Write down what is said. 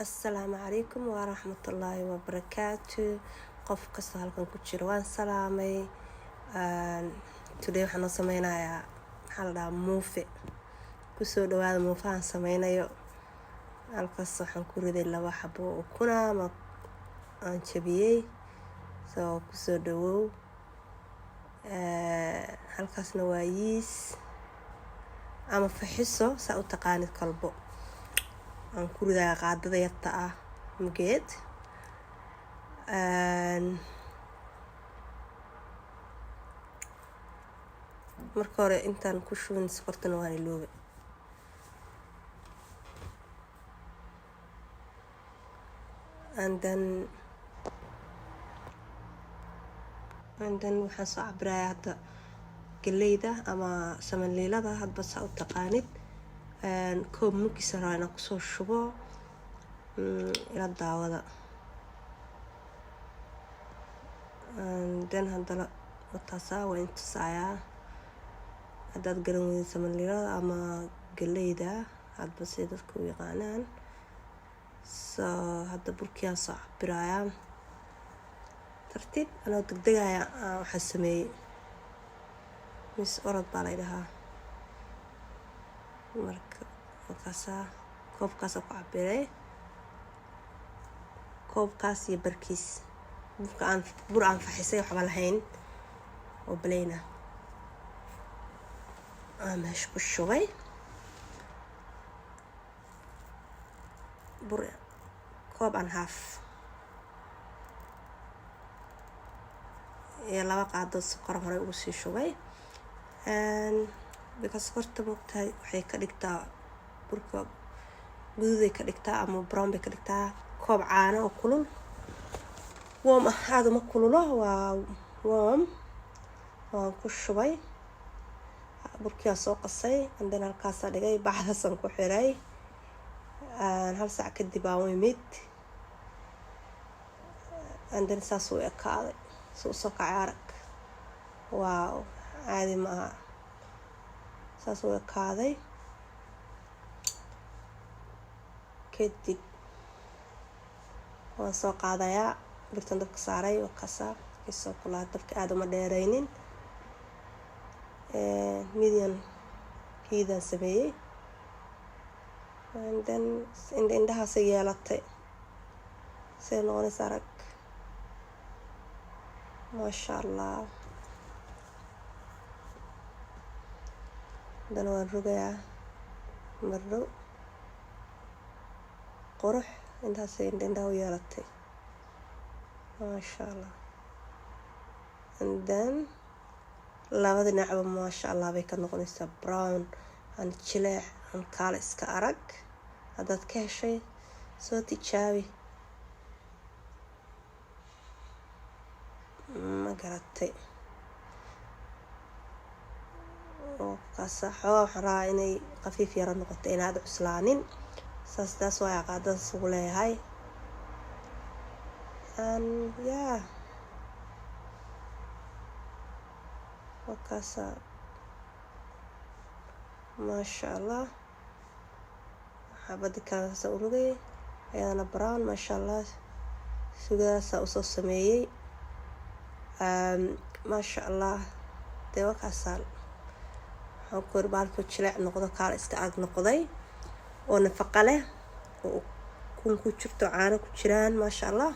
السلام عليكم ورحمة الله وبركاته. قف كسر هالكن كتير سلامي. today waxaan sameynayaa xalada muufe kusoo dhawaada muufaan sameynayo halkaas waxaan ku riday 2 xabo oo kuna ma aan jabiyay soo kusoo dhawow halkaasna waa yiis ama faxiso saa u taqaanid kalbo aan ku ridaa qaadada yarta ah mugeed marka hore intaan ku shubin sokortana waan iloobe and then waxaan soo cabbirayaa hadda galeyda ama samanliilada hadba saa u taqaanid koob mugisa rabaa inaan kusoo shubo ila daawada and then haddana wataasaa waa intusayaa haddaad garan weydo samanliilada ama galeyda hadba sida dadku u yaqaanaan hadda burkiyaan soo cabbirayaa tartiib anoo degdegaya waxaa sameeyey mis orod baa la dhahaa marka wakaasaa koobkaasa ku cabbiray koobkaas iyo barkiis bur aan faxisay waxba lahayn oo baleyna meesha ku shubay bur koob aan haaf iyo 2 qaado sokor hore ugu sii shubay because sokorta moogtahay waxay ka dhigtaa burka guduuday ka dhigtaa ama brown bay ka dhigtaa koob caano oo kulul warm aad ma kululo waa warm waan ku shubay burkiyaa soo qasay andana halkaasa dhigay baxdasan ku xiray 1 saac kadib aan u imid andana saas u ekaaday soo kacay arag waaw caadi maaha saas u ekaaday kadib waan soo qaadayaa birtan dabka saaray wakasa kisoo kulaa dabka aad uma dheeraynin medium headan sameeyey and then indhahaas yeelatay see noqonaysa arag maasha allah haddana waan rogayaa mardhow qurux intaasay indhaha u yeelatay maasha allah and then labada dhinacba maasha allah bay ka noqonaysaa brown aan jileec aan kaale iska arag haddaad ka heshay soo tijaabi ma garatay oo kaasa xoogaa waxaan rabaa inay khafiif yaro noqoto inaad cuslaanin taas waa qaadada sugu leeyahay yeah wakaasa maasha allah xabadi kaasa u rogay ayadana brown maasha allah sugadaasa usoo sameeyey maasha allah dee wakaasa waxaan ku hor baalku jileec noqdo kaala iska ag noqday oo nafaqa leh oo kun ku jirto caano ku jiraan maasha allah